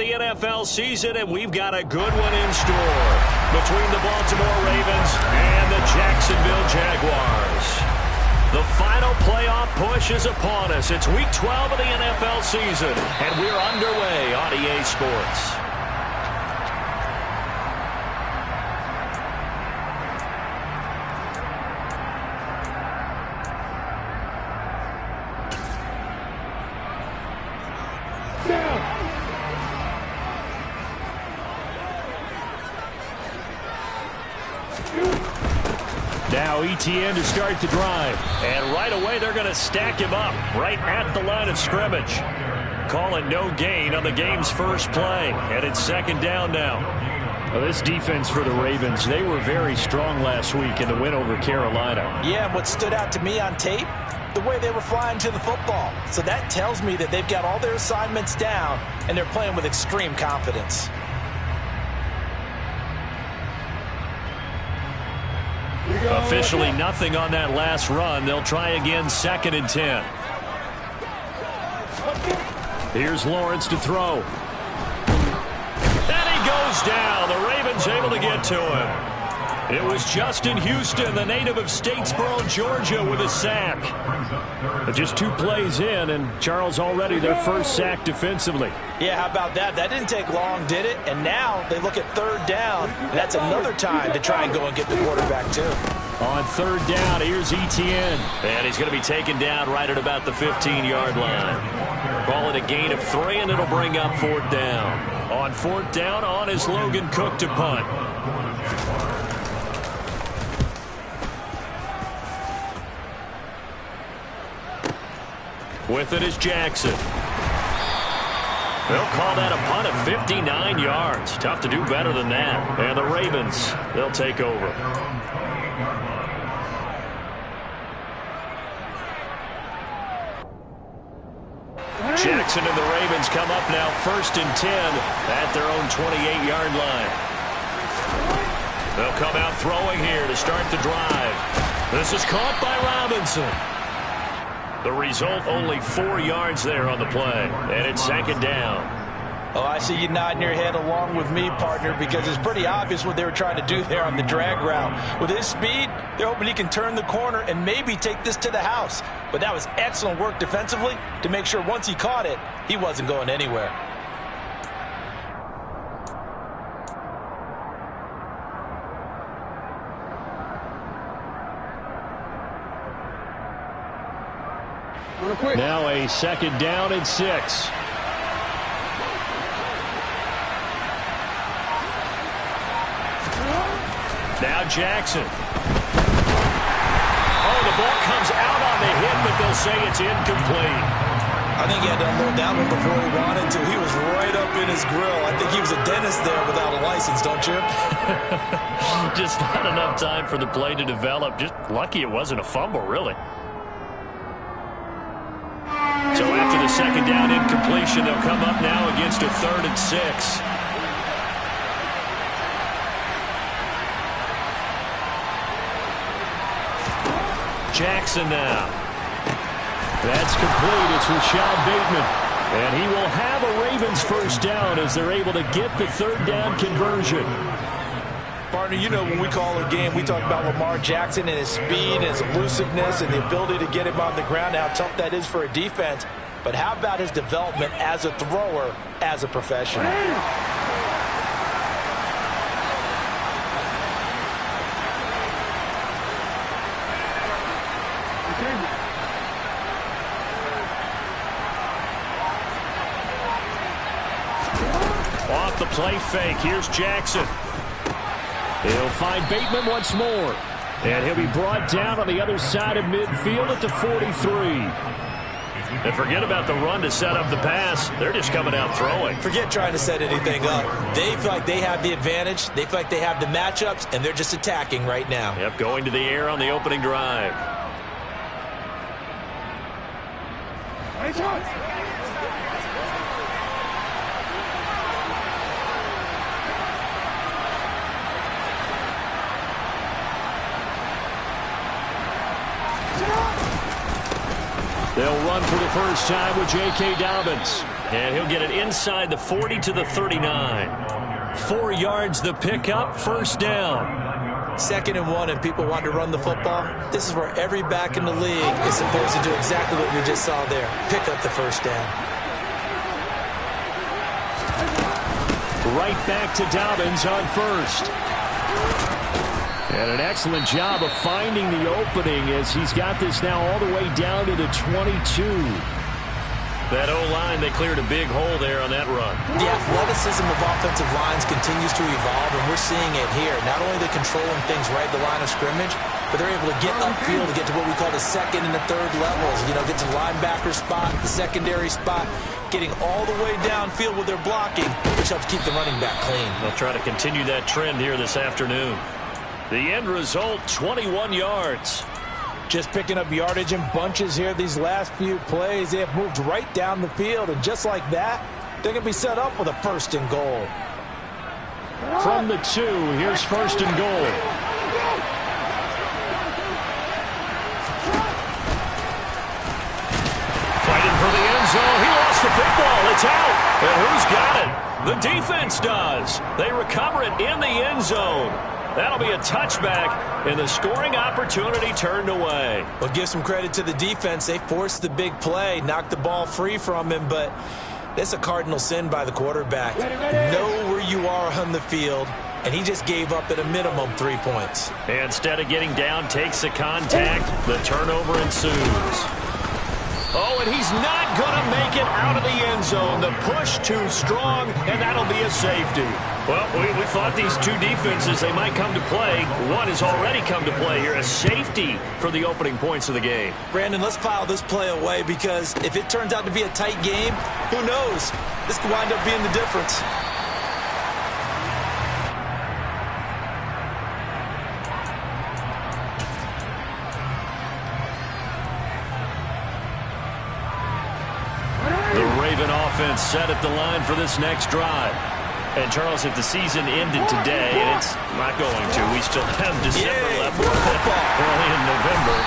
the NFL season, and we've got a good one in store between the Baltimore Ravens and the Jacksonville Jaguars. The final playoff push is upon us. It's Week 12 of the NFL season, and we're underway on EA Sports. Now ETN to start the drive. And right away they're going to stack him up right at the line of scrimmage. Calling no gain on the game's first play. And it's second down now. Well, this defense for the Ravens, they were very strong last week in the win over Carolina. Yeah, and what stood out to me on tape, the way they were flying to the football. So that tells me that they've got all their assignments down and they're playing with extreme confidence. Officially nothing on that last run. They'll try again, 2nd and 10. Here's Lawrence to throw. And he goes down. The Ravens able to get to him. It was Justin Houston, the native of Statesboro, Georgia, with a sack. But just 2 plays in, and Charles already their first sack defensively. Yeah, how about that? That didn't take long, did it? And now they look at 3rd down. That's another time to try and go and get the quarterback, too. On 3rd down, here's ETN. And he's going to be taken down right at about the 15-yard line. Call it a gain of 3, and it'll bring up 4th down. On 4th down, on is Logan Cook to punt. With it is Jackson. They'll call that a punt of 59 yards. Tough to do better than that. And the Ravens, they'll take over. Jackson and the Ravens come up now 1st and 10 at their own 28-yard line. They'll come out throwing here to start the drive. This is caught by Robinson. The result, only 4 yards there on the play. And it's 2nd down. Oh, I see you nodding your head along with me, partner, because it's pretty obvious what they were trying to do there on the drag route. With his speed, they're hoping he can turn the corner and maybe take this to the house. But that was excellent work defensively to make sure once he caught it, he wasn't going anywhere. Now a 2nd down and 6. Now Jackson. Oh, the ball comes out on the hit, but they'll say it's incomplete. I think he had to unload that one before he wanted to. He was right up in his grill. I think he was a dentist there without a license, don't you? Just not enough time for the play to develop. Just lucky it wasn't a fumble, really. So after the 2nd down incompletion, they'll come up now against a 3rd and 6. Jackson now. That's complete. It's Rashad Bateman. And he will have a Ravens 1st down as they're able to get the 3rd down conversion. Partner, you know when we call a game, we talk about Lamar Jackson and his speed and his elusiveness and the ability to get him on the ground, how tough that is for a defense. But how about his development as a thrower, as a professional? Off the play fake, here's Jackson. He'll find Bateman once more. And he'll be brought down on the other side of midfield at the 43. And forget about the run to set up the pass. They're just coming out throwing. Forget trying to set anything up. They feel like they have the advantage. They feel like they have the matchups, and they're just attacking right now. Yep, going to the air on the opening drive. Nice one. They'll run for the first time with J.K. Dobbins. And he'll get it inside the 40 to the 39. 4 yards the pickup, first down. 2nd and 1, and people want to run the football. This is where every back in the league is supposed to do exactly what we just saw there. Pick up the first down. Right back to Dobbins on first. And an excellent job of finding the opening as he's got this now all the way down to the 22. That O-line, they cleared a big hole there on that run. The athleticism of offensive lines continues to evolve, and we're seeing it here. Not only are they controlling things right at the line of scrimmage, but they're able to get upfield to get to what we call the 2nd and the 3rd levels. You know, get to the linebacker spot, the secondary spot, getting all the way downfield with their blocking, which helps keep the running back clean. They'll try to continue that trend here this afternoon. The end result, 21 yards. Just picking up yardage in bunches here these last few plays. They have moved right down the field, and just like that, they're going to be set up with a 1st and goal. From the 2, here's 1st and goal. Fighting for the end zone. He lost the football. It's out. And who's got it? The defense does. They recover it in the end zone. That'll be a touchback, and the scoring opportunity turned away. Well, give some credit to the defense. They forced the big play, knocked the ball free from him, but that's a cardinal sin by the quarterback. Know where you are on the field, and he just gave up at a minimum 3 points. Instead of getting down, takes the contact. The turnover ensues. Oh, and he's not going to make it out of the end zone. The push too strong, and that'll be a safety. Well, we thought these two defenses, they might come to play. One has already come to play here, a safety for the opening points of the game. Brandon, let's file this play away because if it turns out to be a tight game, who knows? This could wind up being the difference. The Raven offense set at the line for this next drive. And, Charles, if the season ended today, and it's not going to, we still have December left early in November,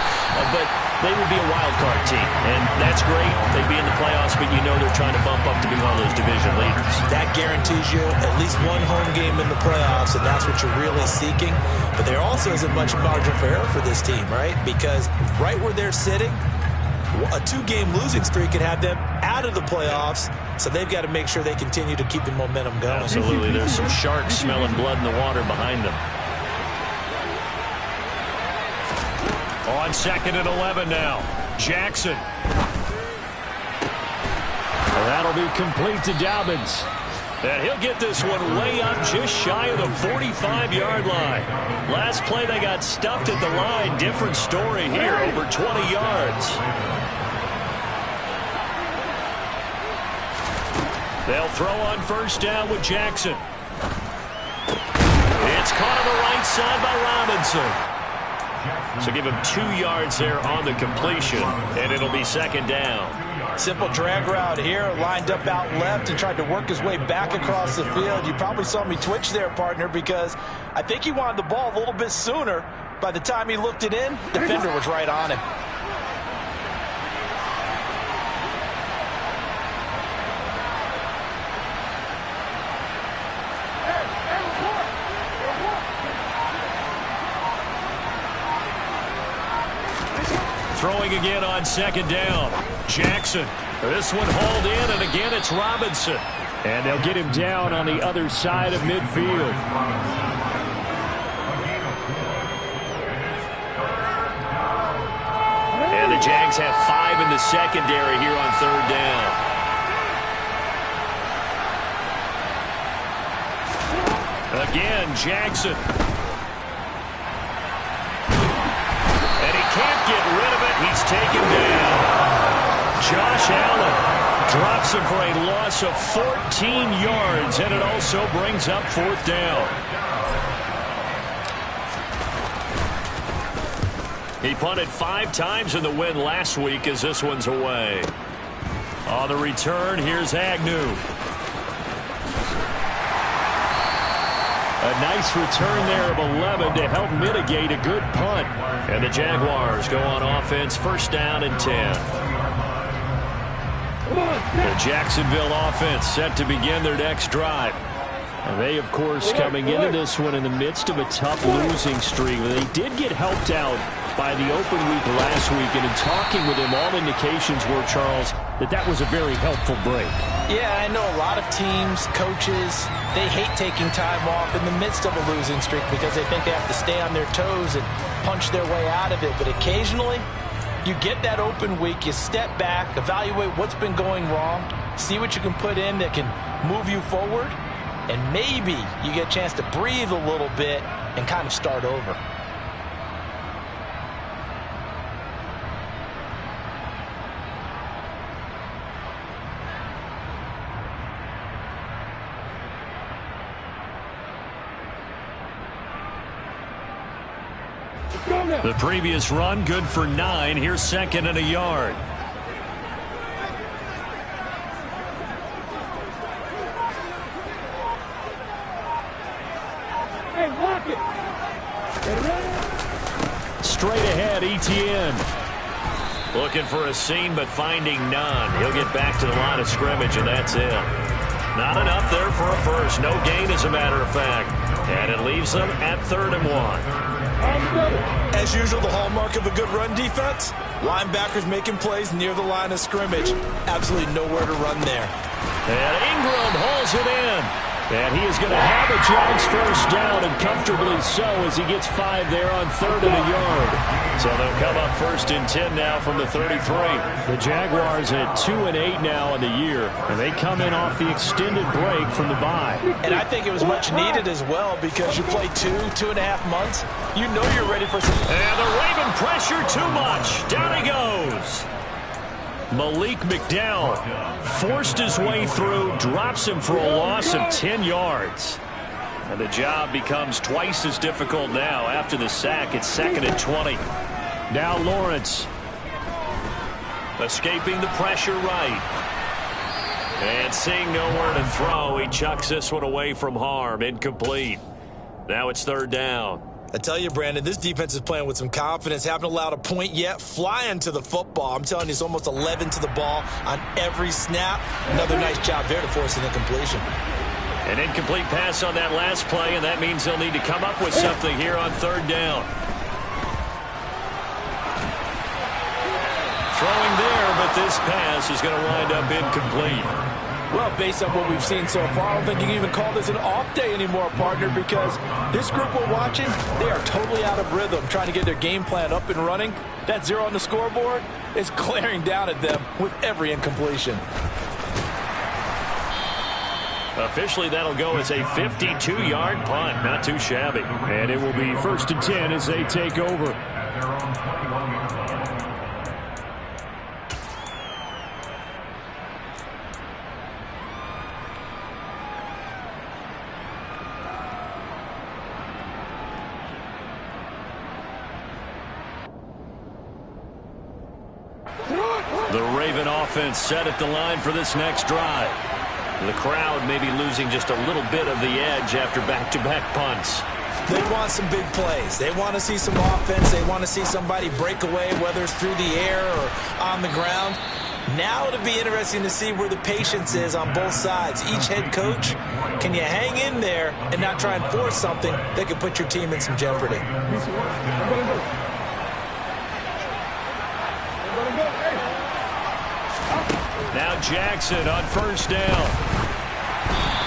but they would be a wild card team, and that's great. They'd be in the playoffs, but you know they're trying to bump up to be one of those division leaders. That guarantees you at least one home game in the playoffs, and that's what you're really seeking. But there also isn't much margin for error for this team, right? Because right where they're sitting, a 2-game losing streak could have them out of the playoffs, so they've got to make sure they continue to keep the momentum going. Absolutely. There's some sharks smelling blood in the water behind them. On 2nd and 11 now. Jackson. That'll be complete to Dobbins. And he'll get this one way up just shy of the 45-yard line. Last play they got stuffed at the line. Different story here, over 20 yards. They'll throw on first down with Jackson. It's caught on the right side by Robinson. So give him 2 yards there on the completion, and it'll be 2nd down. Simple drag route here, lined up out left and tried to work his way back across the field. You probably saw me twitch there, partner, because I think he wanted the ball a little bit sooner. By the time he looked it in, defender was right on him. Throwing again on 2nd down. Jackson. This one hauled in, and again it's Robinson. And they'll get him down on the other side of midfield. And the Jags have 5 in the secondary here on 3rd down. Again, Jackson. And he can't get rid of it. He's taken down. Josh Allen drops him for a loss of 14 yards, and it also brings up 4th down. He punted 5 times in the win last week as this one's away. On the return, here's Agnew. A nice return there of 11 to help mitigate a good punt. And the Jaguars go on offense, 1st down and 10. The Jacksonville offense set to begin their next drive. And they, of course, coming into this one in the midst of a tough losing streak. They did get helped out by the open week last week, and in talking with him, all indications were, Charles, that was a very helpful break. Yeah, I know a lot of teams, coaches, they hate taking time off in the midst of a losing streak because they think they have to stay on their toes and punch their way out of it. But occasionally, you get that open week, you step back, evaluate what's been going wrong, see what you can put in that can move you forward, and maybe you get a chance to breathe a little bit and kind of start over. The previous run, good for 9. Here's second and a yard. Hey, lock it. Straight ahead, Etienne. Looking for a seam, but finding none. He'll get back to the line of scrimmage, and that's it. Not enough there for a first. No gain, as a matter of fact. And it leaves them at 3rd and 1. As usual, the hallmark of a good run defense, linebackers making plays near the line of scrimmage. Absolutely nowhere to run there. And Ingram hauls it in. And he is going to have a Jags first down, and comfortably so, as he gets 5 there on 3rd and a yard. So they'll come up 1st and 10 now from the 33. The Jaguars at 2-8 now in the year, and they come in off the extended break from the bye. And I think it was much needed as well, because you play 2.5 months. You know you're ready for some. And the Raven pressure too much. Down he goes. Malik McDowell forced his way through, drops him for a loss of 10 yards. And the job becomes twice as difficult now after the sack. It's 2nd and 20. Now Lawrence. Escaping the pressure right. And seeing nowhere to throw, he chucks this one away from harm. Incomplete. Now it's 3rd down. I tell you, Brandon, this defense is playing with some confidence. Haven't allowed a point yet. Flying to the football. I'm telling you, it's almost 11 to the ball on every snap. Another nice job there to force an incompletion. An incomplete pass on that last play, and that means they'll need to come up with something here on 3rd down. Throwing there, but this pass is going to wind up incomplete. Well, based on what we've seen so far, I don't think you can even call this an off day anymore, partner, because this group we're watching, they are totally out of rhythm, trying to get their game plan up and running. That 0 on the scoreboard is glaring down at them with every incompletion. Officially, that'll go as a 52-yard punt. Not too shabby. And it will be 1st and 10 as they take over. The Raven offense set at the line for this next drive. The crowd maybe losing just a little bit of the edge after back-to-back punts. They want some big plays. They want to see some offense. They want to see somebody break away, whether it's through the air or on the ground. Now it'll be interesting to see where the patience is on both sides. Each head coach, can you hang in there and not try and force something that could put your team in some jeopardy? Now Jackson on 1st down.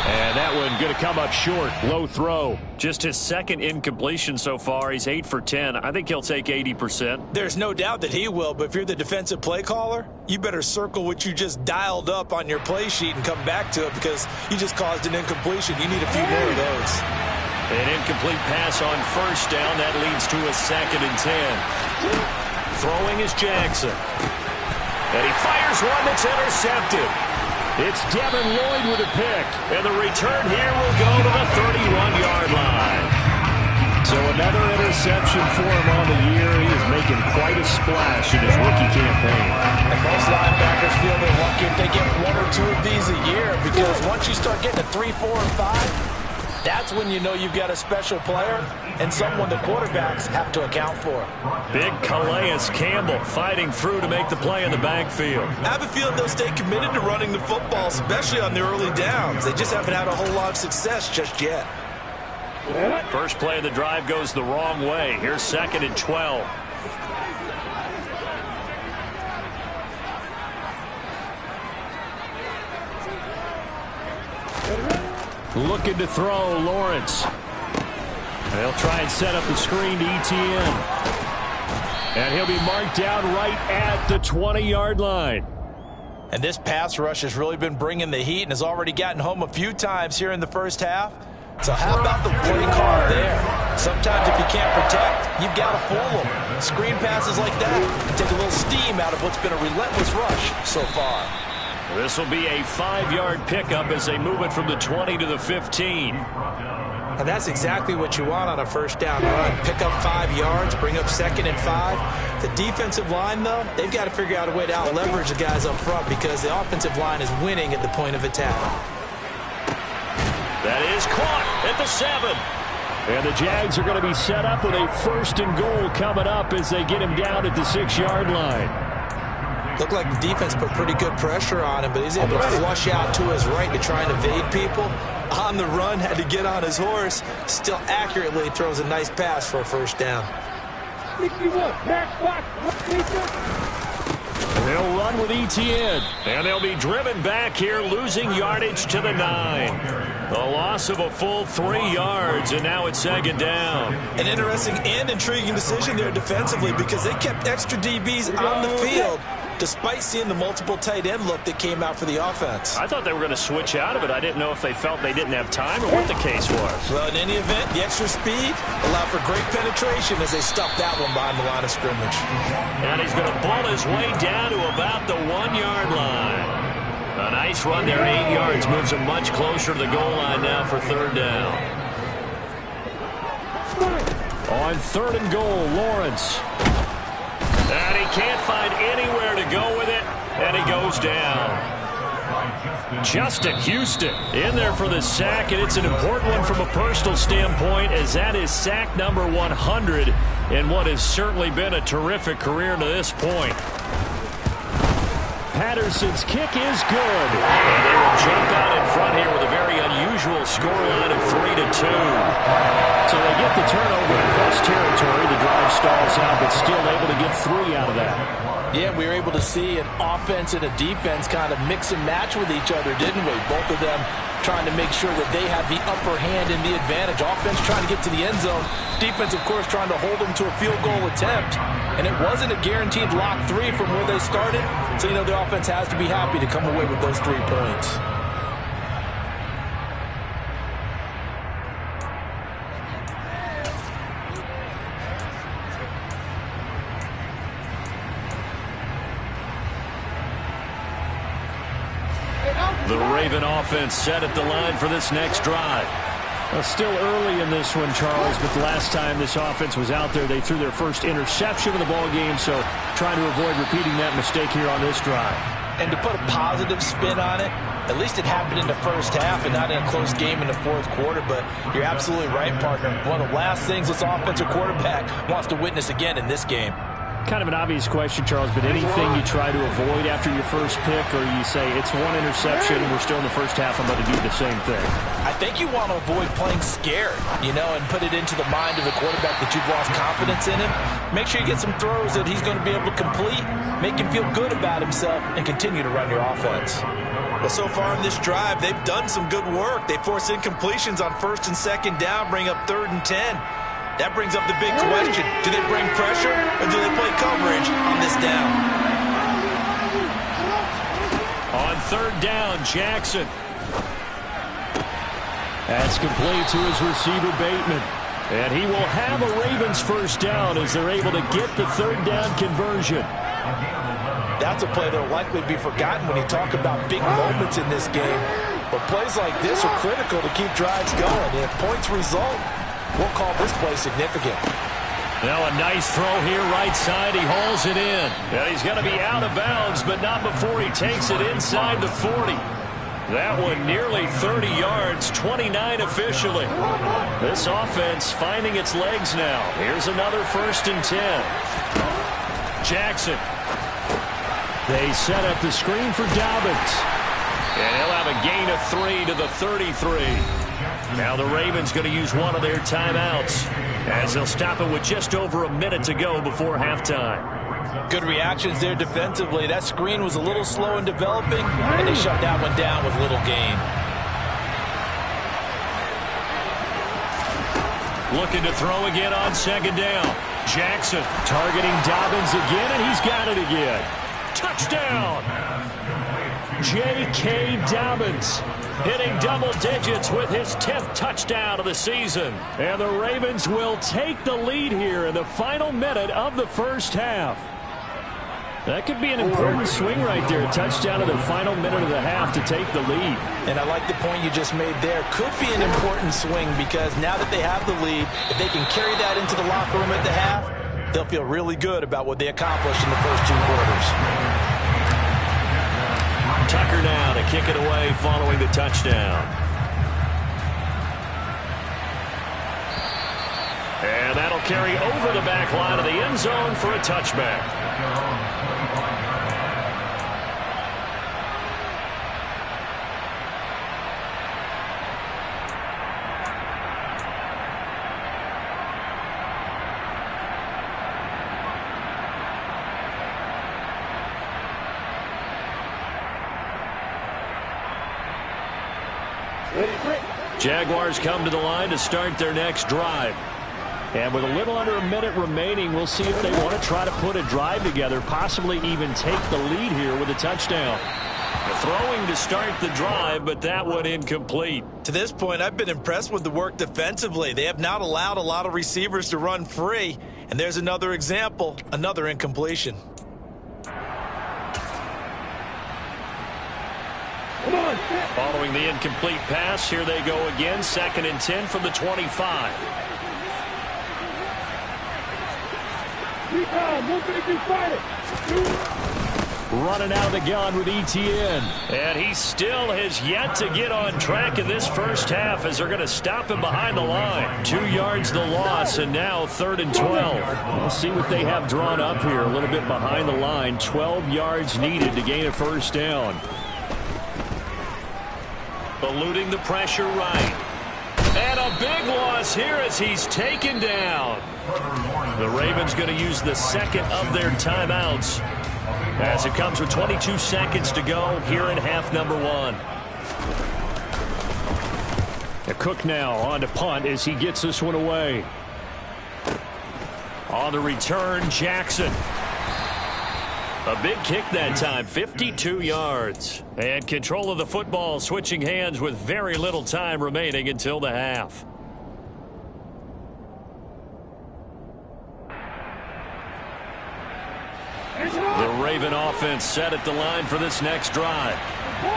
And that one going to come up short. Low throw. Just his 2nd incompletion so far. He's 8 for 10. I think he'll take 80%. There's no doubt that he will, but if you're the defensive play caller, you better circle what you just dialed up on your play sheet and come back to it, because you just caused an incompletion. You need a few more of those. An incomplete pass on 1st down. That leads to a 2nd and 10. Throwing is Jackson. And he fires one that's intercepted. It's Devin Lloyd with a pick. And the return here will go to the 31-yard line. So another interception for him on the year. He is making quite a splash in his rookie campaign. And most linebackers feel they're lucky if they get 1 or 2 of these a year, because once you start getting to 3, 4, and 5, That's when you know you've got a special player and someone the quarterbacks have to account for. Big Calais Campbell fighting through to make the play in the backfield. I have a feeling they'll stay committed to running the football, especially on the early downs. They just haven't had a whole lot of success just yet. First play of the drive goes the wrong way. Here's 2nd and 12. Looking to throw, Lawrence. They'll try and set up the screen to ETN. And he'll be marked down right at the 20-yard line. And this pass rush has really been bringing the heat and has already gotten home a few times here in the first half. So how about the play call there? Sometimes if you can't protect, you've got to fool them. Screen passes like that can take a little steam out of what's been a relentless rush so far. This will be a 5-yard pickup as they move it from the 20 to the 15. And that's exactly what you want on a first down run. Pick up 5 yards, bring up 2nd and 5. The defensive line, though, they've got to figure out a way to out-leverage the guys up front because the offensive line is winning at the point of attack. That is caught at the 7. And the Jags are going to be set up with a 1st and goal coming up as they get him down at the 6-yard line. Looked like the defense put pretty good pressure on him, but he's able to flush out to his right to try and evade people. On the run, had to get on his horse. Still accurately throws a nice pass for a first down. They'll run with ETN. And they'll be driven back here, losing yardage to the 9. The loss of a full 3 yards, and now it's 2nd down. An interesting and intriguing decision there defensively because they kept extra DBs on the field despite seeing the multiple tight end look that came out for the offense. I thought they were going to switch out of it. I didn't know if they felt they didn't have time or what the case was. Well, in any event, the extra speed allowed for great penetration as they stuffed that one behind the line of scrimmage. And he's going to pull his way down to about the 1-yard line. A nice run there, 8 yards, moves him much closer to the goal line now for 3rd down. On 3rd and goal, Lawrence. And he can't find anywhere to go with it, and he goes down. Justin Houston in there for the sack, and it's an important one from a personal standpoint as that is sack number 100 in what has certainly been a terrific career to this point. Patterson's kick is good. And they will jump out in front here with a very unusual scoreline of 3-2. So they get the turnover in plus territory. The drive stalls out, but still able to get 3 out of that. Yeah, we were able to see an offense and a defense kind of mix and match with each other, didn't we? Both of them trying to make sure that they have the upper hand and the advantage. Offense trying to get to the end zone. Defense, of course, trying to hold them to a field goal attempt. And it wasn't a guaranteed lock 3 from where they started. So, you know, the offense has to be happy to come away with those 3 points. The Raven offense set at the line for this next drive. Well, still early in this one, Charles, but the last time this offense was out there, they threw their first interception of the ball game, so trying to avoid repeating that mistake here on this drive. And to put a positive spin on it, at least it happened in the first half and not in a close game in the 4th quarter, but you're absolutely right, partner. One of the last things this offensive quarterback wants to witness again in this game. Kind of an obvious question, Charles, but anything you try to avoid after your first pick, or you say it's 1 interception, we're still in the first half, I'm going to do the same thing? I think you want to avoid playing scared, you know, and put it into the mind of the quarterback that you've lost confidence in him. Make sure you get some throws that he's going to be able to complete, make him feel good about himself, and continue to run your offense. Well, so far in this drive, they've done some good work. They forced incompletions on 1st and 2nd down, bring up 3rd and 10. That brings up the big question. Do they bring pressure or do they play coverage on this down? On 3rd down, Jackson. That's complete to his receiver, Bateman. And he will have a Ravens first down as they're able to get the 3rd down conversion. That's a play that will likely be forgotten when you talk about big moments in this game. But plays like this are critical to keep drives going. And if points result, we'll call this play significant. Now a nice throw here right side. He hauls it in. And he's going to be out of bounds, but not before he takes it inside the 40. That one nearly 30 yards, 29 officially. This offense finding its legs now. Here's another 1st and 10. Jackson. They set up the screen for Dobbins. And he'll have a gain of 3 to the 33. Now the Ravens going to use one of their timeouts as they'll stop it with just over a minute to go before halftime. Good reactions there defensively. That screen was a little slow in developing, and they shut that one down with little gain. Looking to throw again on 2nd down. Jackson targeting Dobbins again, and he's got it again. Touchdown! J.K. Dobbins hitting double digits with his 10th touchdown of the season. And the Ravens will take the lead here in the final minute of the first half. That could be an important swing right there. A touchdown in the final minute of the half to take the lead. And I like the point you just made there. Could be an important swing because now that they have the lead, if they can carry that into the locker room at the half, they'll feel really good about what they accomplished in the first 2 quarters. Tucker now to kick it away following the touchdown. And that'll carry over the back line of the end zone for a touchback. Jaguars come to the line to start their next drive. And with a little under a minute remaining, we'll see if they want to try to put a drive together, possibly even take the lead here with a touchdown. Throwing to start the drive, but that one incomplete. To this point, I've been impressed with the work defensively. They have not allowed a lot of receivers to run free. And there's another example, another incompletion. Following the incomplete pass, here they go again. 2nd and 10 from the 25. Running out of the gun with Etienne. And he still has yet to get on track in this first half as they're going to stop him behind the line. 2 yards the loss, and now 3rd and 12. We'll see what they have drawn up here. A little bit behind the line. 12 yards needed to gain a first down. Eluding the pressure right. And a big loss here as he's taken down. The Ravens going to use the 2nd of their timeouts as it comes with 22 seconds to go here in half number 1. Cook now on to punt as he gets this one away. On the return, Jackson. A big kick that time, 52 yards. And control of the football switching hands with very little time remaining until the half. The Raven offense set at the line for this next drive.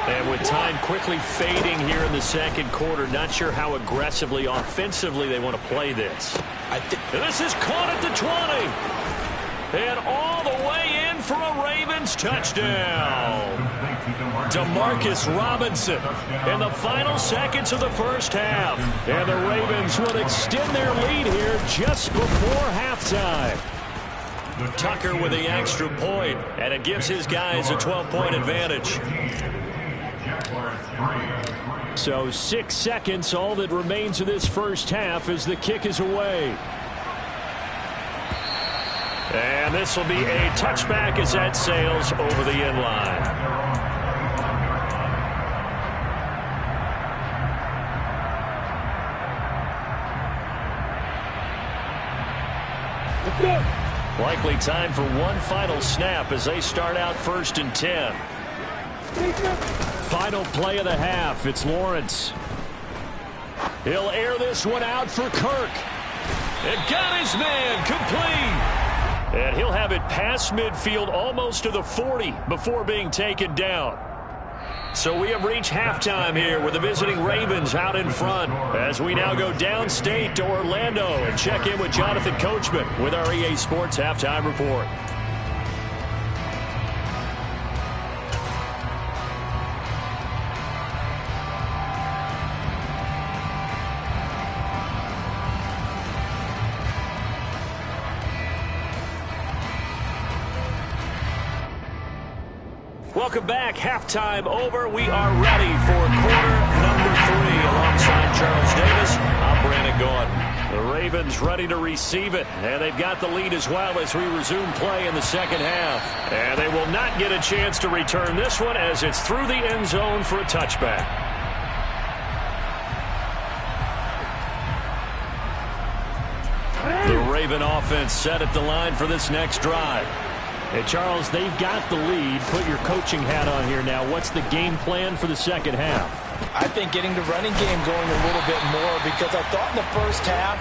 And with time quickly fading here in the 2nd quarter, not sure how aggressively, offensively they want to play this. This is caught at the 20. And all the way in for a Ravens touchdown. Demarcus Robinson in the final seconds of the first half. And the Ravens will extend their lead here just before halftime. Tucker with the extra point, and it gives his guys a 12-point advantage. So 6 seconds, all that remains of this first half as the kick is away. And this will be a touchback as that sails over the end line. Likely time for one final snap as they start out 1st and 10. Final play of the half. It's Lawrence. He'll air this one out for Kirk. It got his man complete. And he'll have it past midfield almost to the 40 before being taken down. So we have reached halftime here with the visiting Ravens out in front as we now go downstate to Orlando and check in with Jonathan Coachman with our EA Sports Halftime Report. Welcome back. Halftime over. We are ready for quarter number 3. Alongside Charles Davis, I'm Brandon Gaudin. The Ravens ready to receive it, and they've got the lead as well as we resume play in the second half. And they will not get a chance to return this one as it's through the end zone for a touchback. The Raven offense set at the line for this next drive. Hey, Charles, they've got the lead. Put your coaching hat on here now. What's the game plan for the second half? I think getting the running game going a little bit more, because I thought in the first half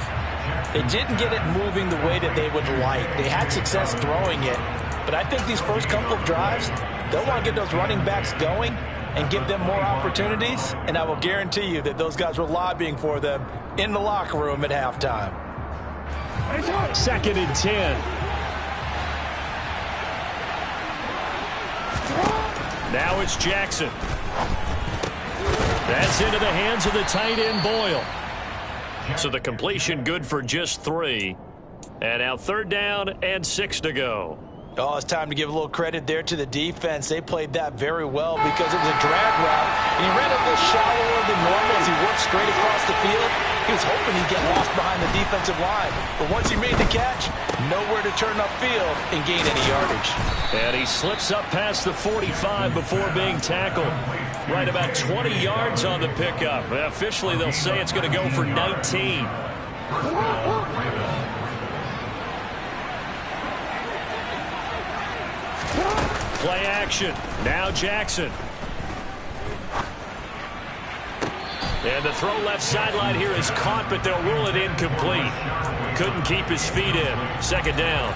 they didn't get it moving the way that they would like. They had success throwing it, but I think these first couple of drives, they'll want to get those running backs going and give them more opportunities, and I will guarantee you that those guys were lobbying for them in the locker room at halftime. 2nd and 10. Now it's Jackson. That's into the hands of the tight end, Boyle. So the completion good for just 3. And now 3rd down and 6 to go. Oh, it's time to give a little credit there to the defense. They played that very well because it was a drag route, and he ran a little shallower than normal as he worked straight across the field. He was hoping he'd get lost behind the defensive line, but once he made the catch, nowhere to turn upfield and gain any yardage. And he slips up past the 45 before being tackled. Right about 20 yards on the pickup. Officially, they'll say it's going to go for 19. Play action. Now Jackson. And the throw left sideline here is caught, but they'll rule it incomplete. Couldn't keep his feet in. 2nd down.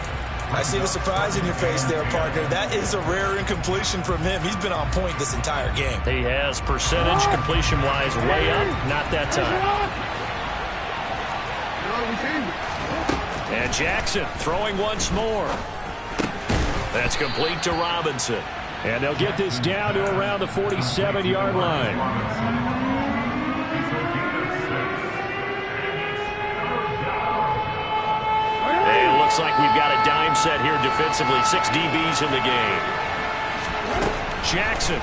I see the surprise in your face there, partner. That is a rare incompletion from him. He's been on point this entire game. He has percentage completion-wise way up. Not that time. And Jackson throwing once more. That's complete to Robinson. And they'll get this down to around the 47-yard line. And it looks like we've got a dime set here defensively. 6 DBs in the game. Jackson.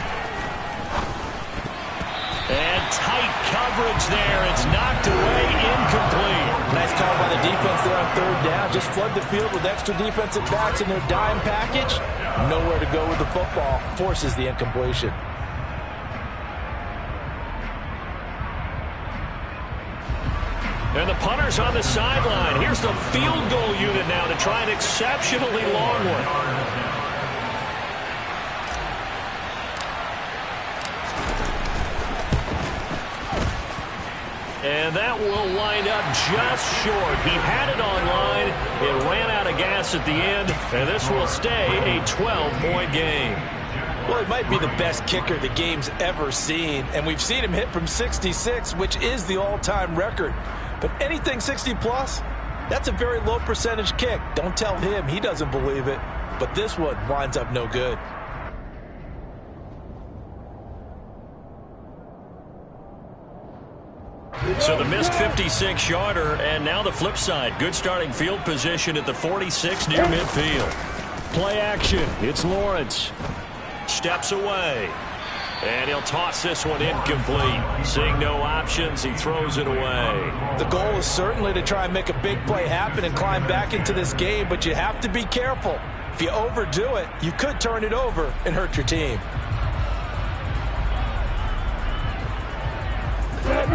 And tight coverage there. It's knocked away, incomplete. Nice call by the defense there on 3rd down. Just flood the field with extra defensive backs in their dime package. Nowhere to go with the football. Forces the incompletion. And the punter's on the sideline. Here's the field goal unit now to try an exceptionally long one. And that will wind up just short. He had it on line. It ran out of gas at the end, and this will stay a 12-point game. Well, it might be the best kicker the game's ever seen, and we've seen him hit from 66, which is the all-time record. But anything 60-plus, that's a very low percentage kick. Don't tell him he doesn't believe it, but this one winds up no good. So the missed 56-yarder, and now the flip side. Good starting field position at the 46 near midfield. Play action. It's Lawrence. Steps away. And he'll toss this one incomplete. Seeing no options, he throws it away. The goal is certainly to try and make a big play happen and climb back into this game, but you have to be careful. If you overdo it, you could turn it over and hurt your team.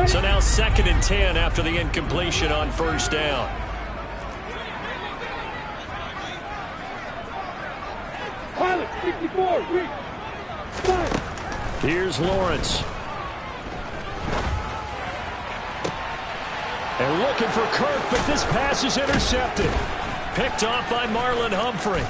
So now 2nd and 10 after the incompletion on 1st down. Here's Lawrence. And looking for Kirk, but this pass is intercepted. Picked off by Marlon Humphrey.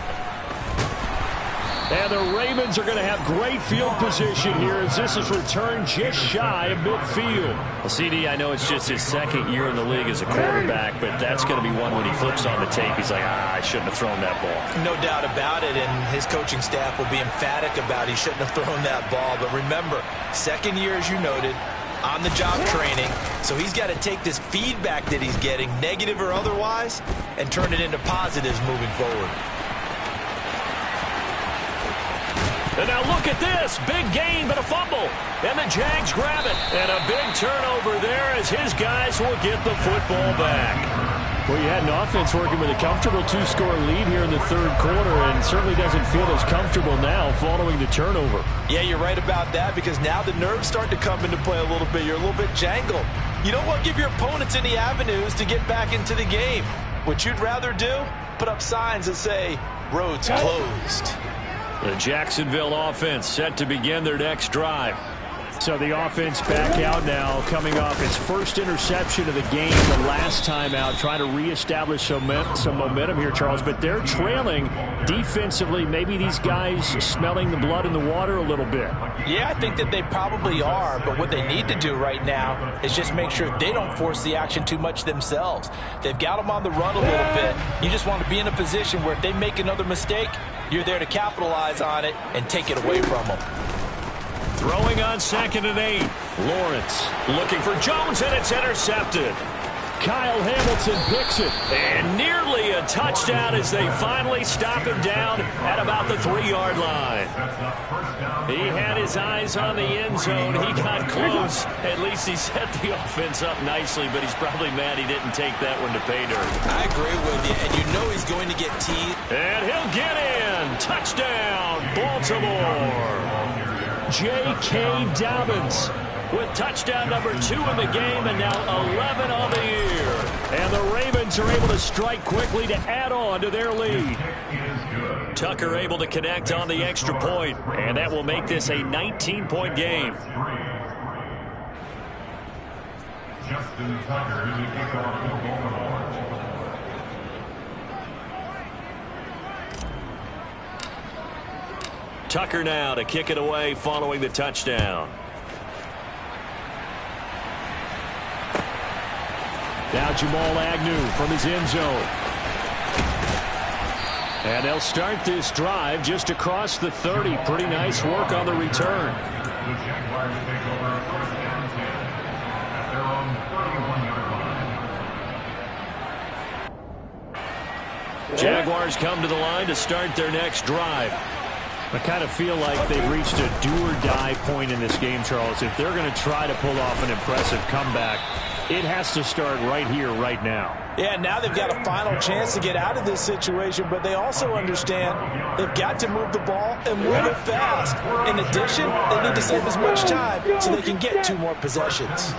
And the Ravens are going to have great field position here as this is returned just shy of midfield. Well, CD, I know it's just his 2nd year in the league as a quarterback, but that's going to be one when he flips on the tape. He's like, I shouldn't have thrown that ball. No doubt about it, and his coaching staff will be emphatic about he shouldn't have thrown that ball. But remember, 2nd year, as you noted, on-the-job training, so he's got to take this feedback that he's getting, negative or otherwise, and turn it into positives moving forward. And now look at this. Big gain, but a fumble. And the Jags grab it. And a big turnover there as his guys will get the football back. Well, you had an offense working with a comfortable 2-score lead here in the third quarter, and certainly doesn't feel as comfortable now following the turnover. Yeah, you're right about that, because now the nerves start to come into play a little bit. You're a little bit jangled. You don't want to give your opponents any avenues to get back into the game. What you'd rather do, put up signs that say, roads closed. The Jacksonville offense set to begin their next drive. So the offense back out now, coming off its first interception of the game the last time out, trying to reestablish some momentum here, Charles. But they're trailing defensively. Maybe these guys smelling the blood in the water a little bit. Yeah, I think that they probably are. But what they need to do right now is just make sure they don't force the action too much themselves. They've got them on the run a little bit. You just want to be in a position where if they make another mistake, you're there to capitalize on it and take it away from them. Throwing on 2nd and 8. Lawrence looking for Jones, and it's intercepted. Kyle Hamilton picks it. And nearly a touchdown as they finally stop him down at about the 3-yard line. He had his eyes on the end zone. He got close. At least he set the offense up nicely, but he's probably mad he didn't take that one to pay dirt. I agree with you, and you know he's going to get teed. And he'll get in. Touchdown, Baltimore. J.K. Dobbins with touchdown number 2 in the game, and now 11 on the year. And the Ravens are able to strike quickly to add on to their lead. Tucker able to connect on the extra point, and that will make this a 19-point game. Justin Tucker to kick off for Baltimore. Tucker now to kick it away following the touchdown. Now Jamal Agnew from his end zone. And they'll start this drive just across the 30. Pretty nice work on the return. The Jaguars take over 1st and 10 at their own 31-yard line. Jaguars come to the line to start their next drive. I kind of feel like they've reached a do-or-die point in this game, Charles. If they're going to try to pull off an impressive comeback, it has to start right here, right now. Yeah, now they've got a final chance to get out of this situation, but they also understand they've got to move the ball and move it fast. In addition, they need to save as much time so they can get 2 more possessions.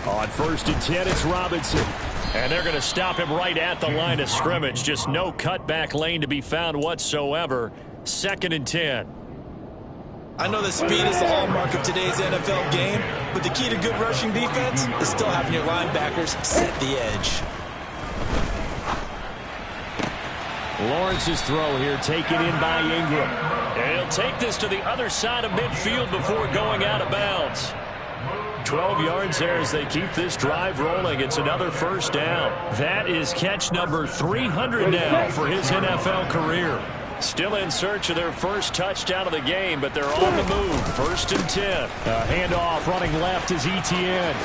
On 1st and 10, it's Robinson. And they're going to stop him right at the line of scrimmage. Just no cutback lane to be found whatsoever. 2nd and 10. I know that speed is the hallmark of today's NFL game, but the key to good rushing defense is still having your linebackers set the edge. Lawrence's throw here taken in by Ingram. And he'll take this to the other side of midfield before going out of bounds. 12 yards there as they keep this drive rolling. It's another first down. That is catch number 300 now for his NFL career. Still in search of their first touchdown of the game, but they're on the move. 1st and 10. Handoff running left is Etienne.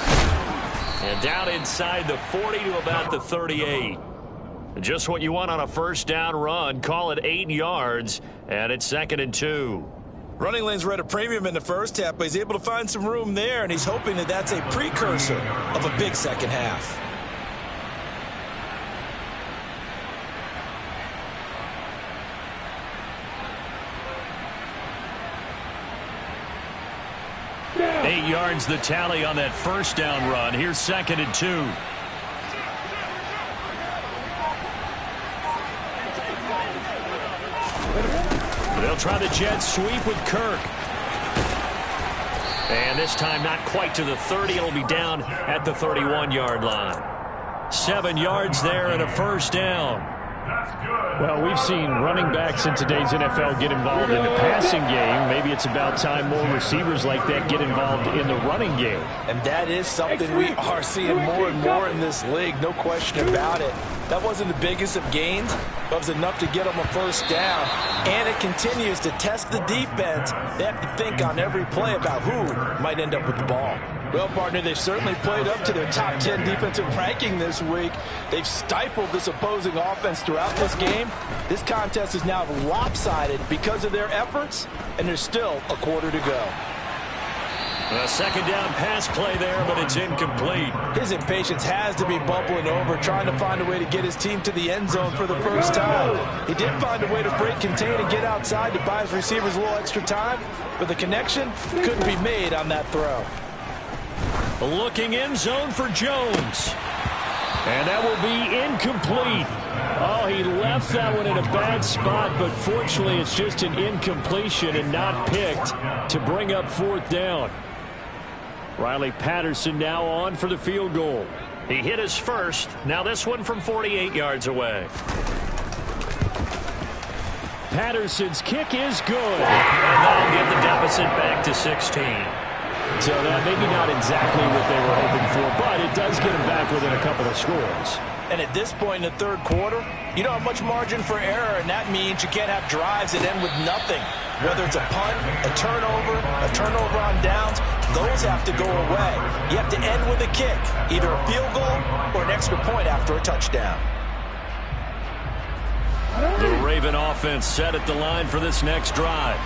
And down inside the 40 to about the 38. Just what you want on a first down run. Call it 8 yards, and it's 2nd and 2. Running lanes were at a premium in the first half, but he's able to find some room there, and he's hoping that that's a precursor of a big second half. Eight yards the tally on that first down run. Here's 2nd and 2. They'll try the jet sweep with Kirk. And this time not quite to the 30. It'll be down at the 31-yard line. 7 yards there and a first down. Well, we've seen running backs in today's NFL get involved in the passing game. Maybe it's about time more receivers like that get involved in the running game. And that is something we are seeing more and more in this league, no question about it. That wasn't the biggest of gains, but it was enough to get them a first down. And it continues to test the defense. They have to think on every play about who might end up with the ball. Well, partner, they've certainly played up to their top 10 defensive ranking this week. They've stifled this opposing offense throughout this game. This contest is now lopsided because of their efforts, and there's still a quarter to go. A second down pass play there, but it's incomplete. His impatience has to be bubbling over, trying to find a way to get his team to the end zone for the first time. He did find a way to break, contain, and get outside to buy his receivers a little extra time, but the connection couldn't be made on that throw. Looking end zone for Jones. And that will be incomplete. Oh, he left that one in a bad spot, but fortunately it's just an incompletion and not picked to bring up fourth down. Riley Patterson now on for the field goal. He hit his first. Now this one from 48 yards away. Patterson's kick is good. And that'll get the deficit back to 16. So that maybe not exactly what they were hoping for, but it does get them back within a couple of scores. And at this point in the third quarter, you don't have much margin for error, and that means you can't have drives that end with nothing. Whether it's a punt, a turnover on downs, those have to go away. You have to end with a kick, either a field goal or an extra point after a touchdown. The Raven offense set at the line for this next drive.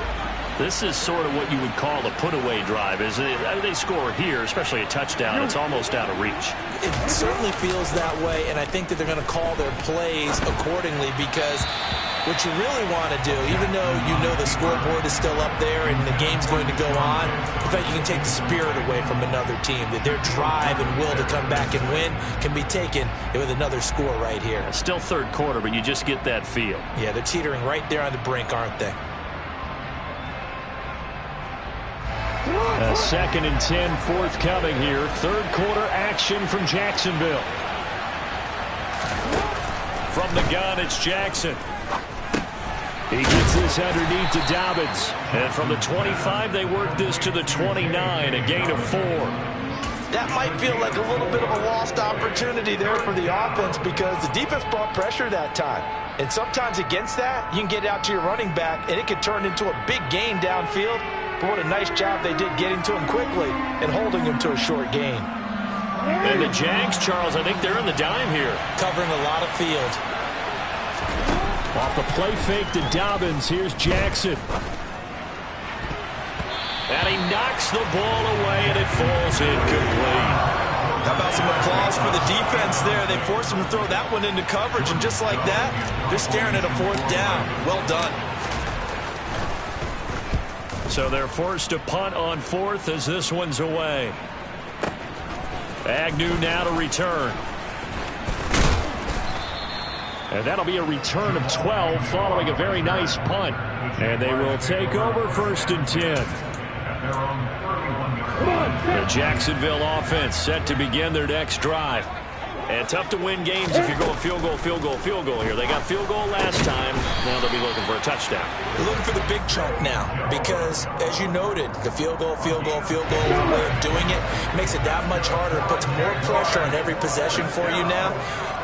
This is sort of what you would call a put-away drive. They score here, especially a touchdown, it's almost out of reach. It certainly feels that way, and I think that they're going to call their plays accordingly, because what you really want to do, even though you know the scoreboard is still up there and the game's going to go on, in fact, you can take the spirit away from another team, that their drive and will to come back and win can be taken with another score right here. It's still third quarter, but you just get that feel. Yeah, they're teetering right there on the brink, aren't they? A 2nd and 10 forthcoming here. Third quarter action from Jacksonville. From the gun, it's Jackson. He gets this underneath to Dobbins. And from the 25, they work this to the 29, a gain of 4. That might feel like a little bit of a lost opportunity there for the offense, because the defense brought pressure that time. And sometimes against that, you can get out to your running back, and it could turn into a big gain downfield. But what a nice job they did getting to him quickly and holding him to a short gain. And the Jags, Charles, I think they're in the dime here. Covering a lot of field. Off the play fake to Dobbins, here's Jackson. And he knocks the ball away, and it falls incomplete. How about some applause for the defense there? They forced him to throw that one into coverage, and just like that, they're staring at a fourth down. Well done. So they're forced to punt on fourth as this one's away. Agnew now to return. And that'll be a return of 12 following a very nice punt. And they will take over 1st and 10. The Jacksonville offense set to begin their next drive. And tough to win games if you're going field goal, field goal, field goal here. They got field goal last time. Now they'll be looking for a touchdown. They're looking for the big chunk now, because, as you noted, the field goal way of doing it makes it that much harder. It puts more pressure on every possession for you now.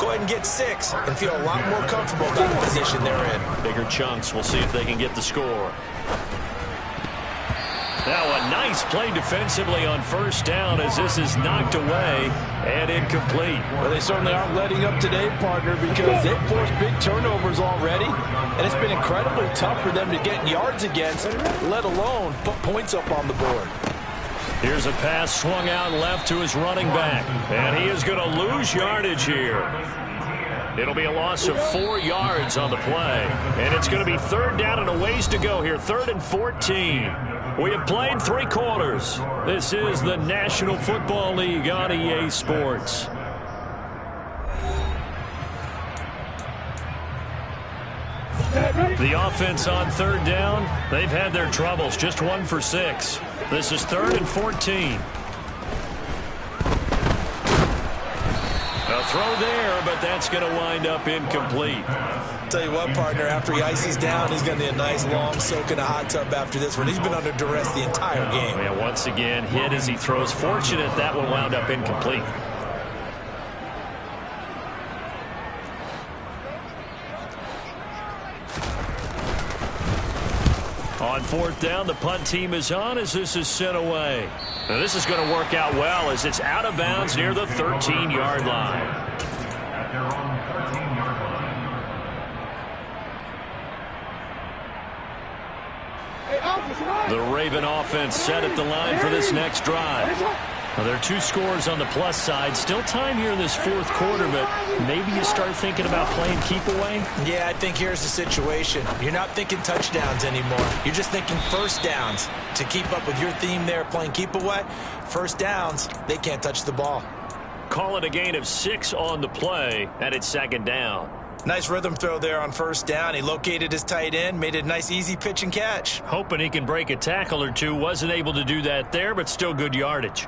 Go ahead and get 6 and feel a lot more comfortable about the position they're in. Bigger chunks. We'll see if they can get the score. Now a nice play defensively on first down as this is knocked away and incomplete. Well, they certainly aren't letting up today, partner, because they've forced big turnovers already, and it's been incredibly tough for them to get yards against, let alone put points up on the board. Here's a pass swung out left to his running back, and he is going to lose yardage here. It'll be a loss of 4 yards on the play, and it's going to be third down and a ways to go here, 3rd and 14. We have played 3 quarters. This is the National Football League on EA Sports. The offense on third down, they've had their troubles, just 1 for 6. This is 3rd and 14. A throw there, but that's going to wind up incomplete. Tell you what, partner, after he ices down, he's going to need a nice long soak in a hot tub after this one. He's been under duress the entire game. Yeah, once again, hit as he throws. Fortunate that one wound up incomplete. On fourth down, the punt team is on as this is sent away. Now this is going to work out well as it's out of bounds near the 13-yard line. At their own 13-yard line. The Raven offense set at the line for this next drive. Now, there are 2 scores on the plus side. Still time here in this fourth quarter, but maybe you start thinking about playing keep away? Yeah, I think here's the situation. You're not thinking touchdowns anymore. You're just thinking first downs. To keep up with your theme there, playing keep away, first downs, they can't touch the ball. Call it a gain of 6 on the play, and it's second down. Nice rhythm throw there on first down. He located his tight end, made it a nice easy pitch and catch. Hoping he can break a tackle or two. Wasn't able to do that there, but still good yardage.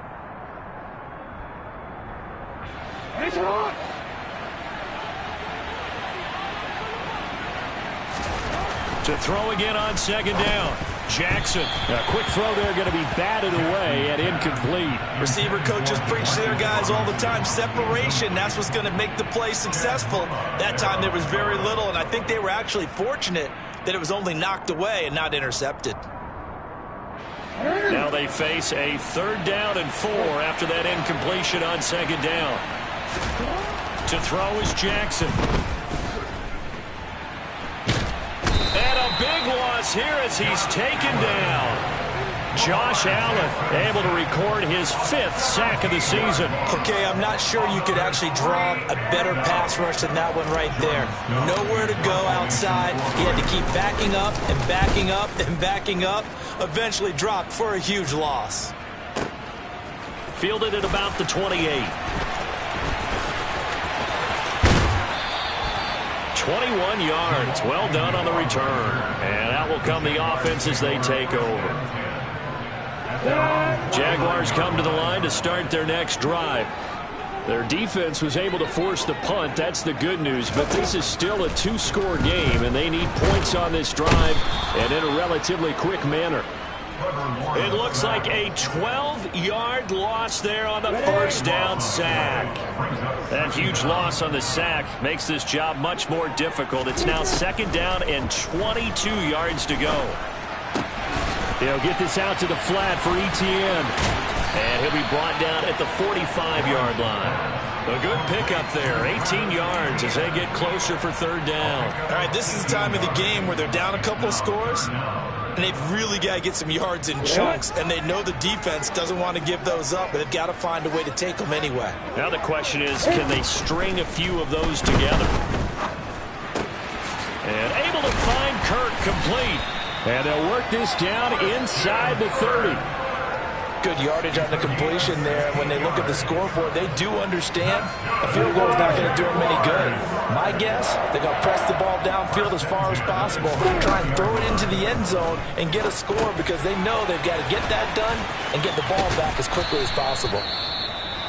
To throw again on second down. Jackson. A quick throw there, going to be batted away and incomplete. Receiver coaches preach to their guys all the time. Separation, that's what's going to make the play successful. That time there was very little, and I think they were actually fortunate that it was only knocked away and not intercepted. Now they face a 3rd down and 4 after that incompletion on second down. To throw is Jackson. And a big loss here as he's taken down. Josh Allen able to record his 5th sack of the season. Okay, I'm not sure you could actually draw a better pass rush than that one right there. Nowhere to go outside. He had to keep backing up and backing up and backing up. Eventually dropped for a huge loss. Fielded at about the 28. 21 yards. Well done on the return. And out will come the offense as they take over. Jaguars come to the line to start their next drive. Their defense was able to force the punt. That's the good news. But this is still a 2-score game, and they need points on this drive and in a relatively quick manner. It looks like a 12-yard loss there on the first down sack. That huge loss on the sack makes this job much more difficult. It's now second down and 22 yards to go. He'll get this out to the flat for Etienne. And he'll be brought down at the 45-yard line. A good pickup there, 18 yards as they get closer for 3rd down. All right, this is the time of the game where they're down a couple of scores, and they've really got to get some yards in chunks, and they know the defense doesn't want to give those up, but they've got to find a way to take them anyway. Now the question is, can they string a few of those together? And able to find Kirk complete. And they'll work this down inside the 30. Good yardage on the completion there. And when they look at the scoreboard, they do understand a field goal is not going to do them any good. My guess, they're going to press the ball downfield as far as possible, try and throw it into the end zone and get a score because they know they've got to get that done and get the ball back as quickly as possible.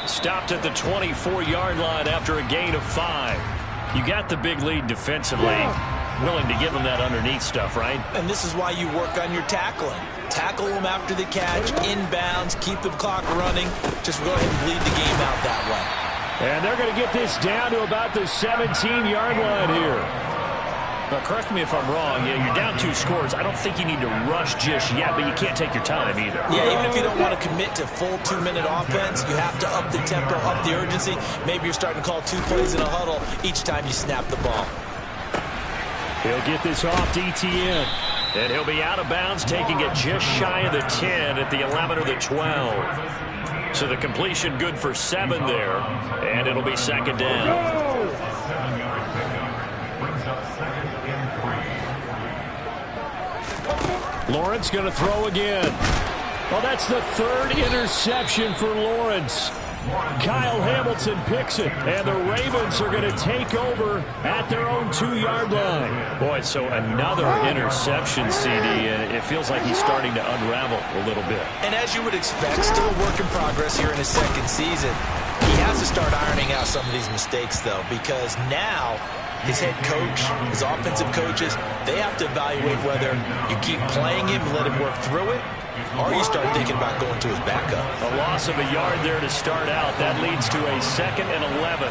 Stopped at the 24-yard line after a gain of 5. You got the big lead defensively. Willing to give them that underneath stuff, right? And this is why you work on your tackling. Tackle them after the catch, inbounds, keep the clock running. Just go ahead and bleed the game out that way. And they're going to get this down to about the 17-yard line here. Now, correct me if I'm wrong. Yeah, you're down 2 scores. I don't think you need to rush just yet, but you can't take your time either. Yeah, even if you don't want to commit to full 2-minute offense, you have to up the tempo, up the urgency. Maybe you're starting to call 2 plays in a huddle each time you snap the ball. He'll get this off to Etienne. And he'll be out of bounds, taking it just shy of the 10 at the 11 or the 12. So the completion good for 7 there. And it'll be second down. Lawrence going to throw again. Well, that's the 3rd interception for Lawrence. Kyle Hamilton picks it, and the Ravens are going to take over at their own 2-yard line. Boy, so another interception, CD, and it feels like he's starting to unravel a little bit. And as you would expect, still a work in progress here in his 2nd season. He has to start ironing out some of these mistakes, though, because now his head coach, his offensive coaches, they have to evaluate whether you keep playing him and let him work through it, or you start thinking about going to his backup. A loss of a yard there to start out. That leads to a 2nd and 11.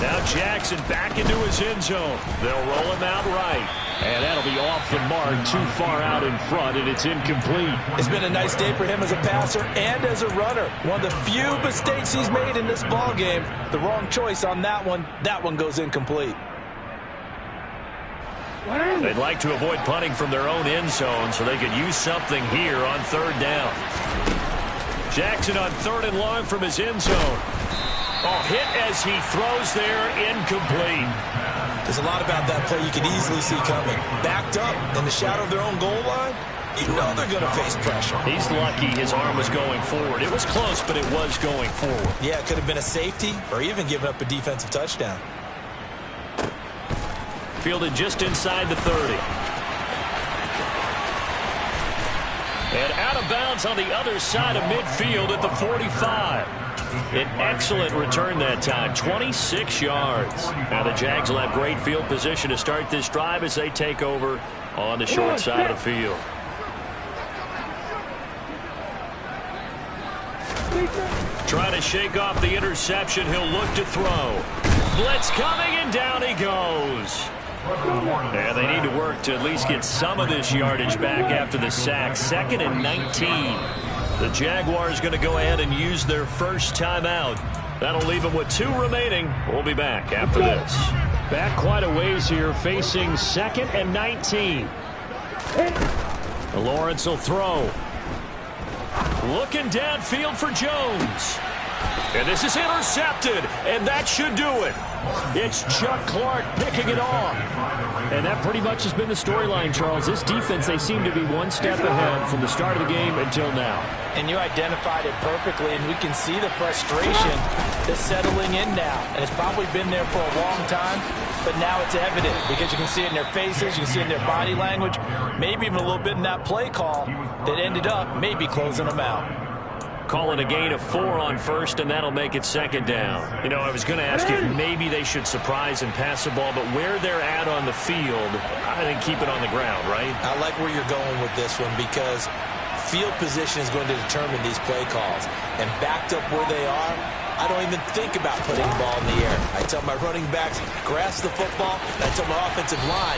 Now Jackson back into his end zone. They'll roll him out right. And that'll be off the mark, too far out in front, and it's incomplete. It's been a nice day for him as a passer and as a runner. One of the few mistakes he's made in this ball game. The wrong choice on that one. That one goes incomplete. They'd like to avoid punting from their own end zone so they could use something here on third down. Jackson on third and long from his end zone. Oh, hit as he throws there, incomplete. There's a lot about that play you could easily see coming. Backed up in the shadow of their own goal line, you know they're going to face pressure. He's lucky his arm was going forward. It was close, but it was going forward. Yeah, it could have been a safety or even given up a defensive touchdown. Fielded just inside the 30. And out of bounds on the other side of midfield at the 45. An excellent return that time, 26 yards. Now the Jags will have great field position to start this drive as they take over on the short side of the field. Trying to shake off the interception, he'll look to throw. Blitz coming, and down he goes. And they need to work to at least get some of this yardage back after the sack. 2nd and 19. The Jaguars going to go ahead and use their first timeout. That'll leave them with 2 remaining. We'll be back after this. Back quite a ways here, facing 2nd and 19. Lawrence will throw. Looking downfield for Jones. And this is intercepted, and that should do it. It's Chuck Clark picking it off. And that pretty much has been the storyline, Charles. This defense, they seem to be one step ahead from the start of the game until now. And you identified it perfectly, and we can see the frustration that's settling in now. And it's probably been there for a long time, but now it's evident because you can see it in their faces, you can see it in their body language, maybe even a little bit in that play call that ended up maybe closing them out. Calling a gain of 4 on first, and that'll make it 2nd down. You know, I was going to ask you if maybe they should surprise and pass the ball, but where they're at on the field, I think keep it on the ground, right? I like where you're going with this one because field position is going to determine these play calls. And backed up where they are, I don't even think about putting the ball in the air. I tell my running backs, grasp the football, and I tell my offensive line,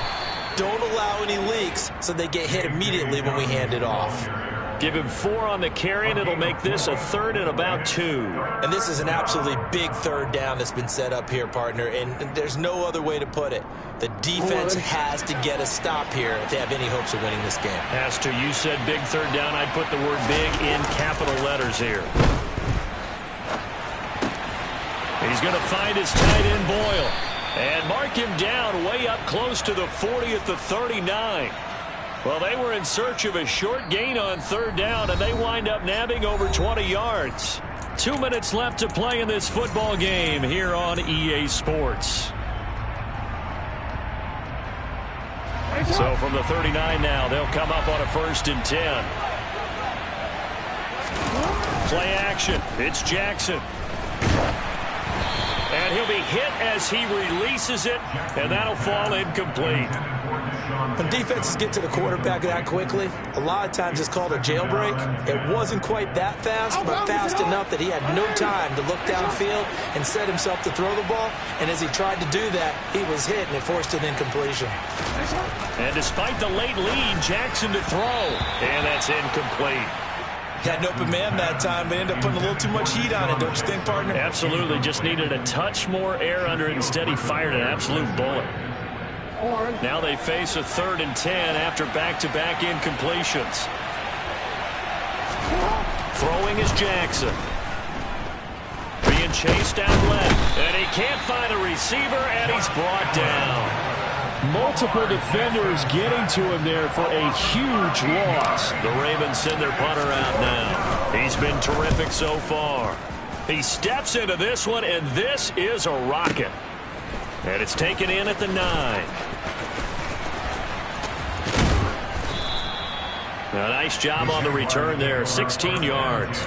don't allow any leaks so they get hit immediately when we hand it off. Give him 4 on the carry, and it'll make this a 3rd and about 2. And this is an absolutely big third down that's been set up here, partner, and there's no other way to put it. The defense has to get a stop here if they have any hopes of winning this game. Has to. You said big third down. I'd put the word big in capital letters here. He's going to find his tight end, Boyle, and mark him down way up close to the 40 at the 39. Well, they were in search of a short gain on third down, and they wind up nabbing over 20 yards. 2 minutes left to play in this football game here on EA Sports. So from the 39 now, they'll come up on a 1st and 10. Play action. It's Jackson. And he'll be hit as he releases it, and that'll fall incomplete. When defenses get to the quarterback that quickly, a lot of times it's called a jailbreak. It wasn't quite that fast, but fast enough that he had no time to look downfield and set himself to throw the ball. And as he tried to do that, he was hit, and it forced an incompletion. And despite the late lead, Jackson to throw. And that's incomplete. Had an open man that time, but ended up putting a little too much heat on it, don't you think, partner? Absolutely. Just needed a touch more air under it. Instead, he fired an absolute bullet. Now they face a 3rd and 10 after back-to-back incompletions. Throwing is Jackson. Being chased out left. And he can't find a receiver, and he's brought down. Multiple defenders getting to him there for a huge loss. The Ravens send their punter out now. He's been terrific so far. He steps into this one, and this is a rocket. And it's taken in at the 9. A nice job on the return there, 16 yards.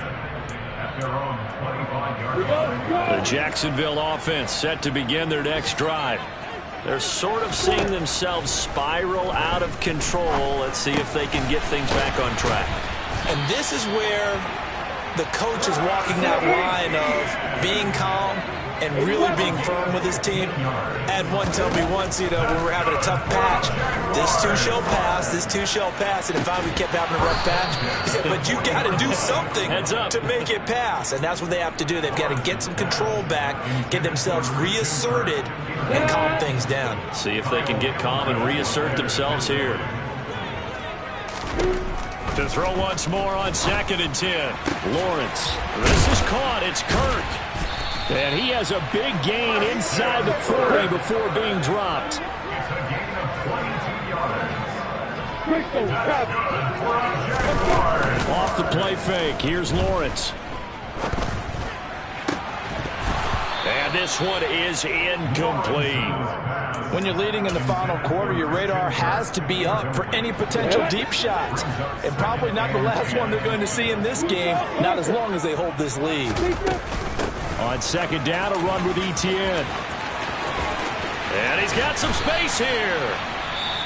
The Jacksonville offense set to begin their next drive. They're sort of seeing themselves spiral out of control. Let's see if they can get things back on track. And this is where the coach is walking that line of being calm and really being firm with his team. I had one tell me once, we were having a tough patch. This too shall pass, this too shall pass. And if we kept having a rough patch, he said, but you got to do something to make it pass. And that's what they have to do. They've got to get some control back, get themselves reasserted, and calm things down. See if they can get calm and reassert themselves here. To throw once more on 2nd and 10. Lawrence. This is caught. It's Kirk. And he has a big gain inside the 40 before being dropped. It's a gain of 22 yards. Off the play fake. Here's Lawrence. And this one is incomplete. When you're leading in the final quarter, your radar has to be up for any potential deep shots. And probably not the last one they're going to see in this game, not as long as they hold this lead. On 2nd down, a run with Etienne. And he's got some space here.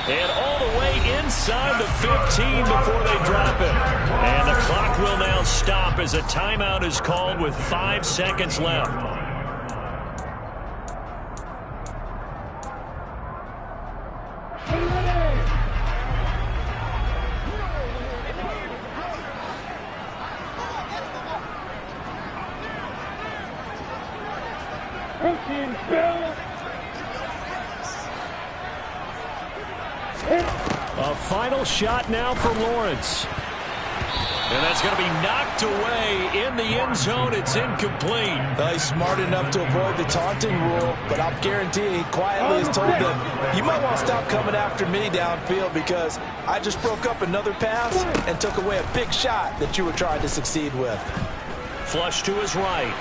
And all the way inside the 15 before they drop him. And the clock will now stop as a timeout is called with 5 seconds left. A final shot now for Lawrence. And that's going to be knocked away in the end zone. It's incomplete. He's smart enough to avoid the taunting rule, but I'll guarantee he quietly has told them, you might want to stop coming after me downfield because I just broke up another pass and took away a big shot that you were trying to succeed with. Flush to his right.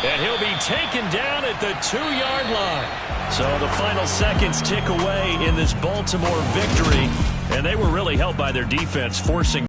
And he'll be taken down at the 2-yard line. So the final seconds tick away in this Baltimore victory. And they were really helped by their defense, forcing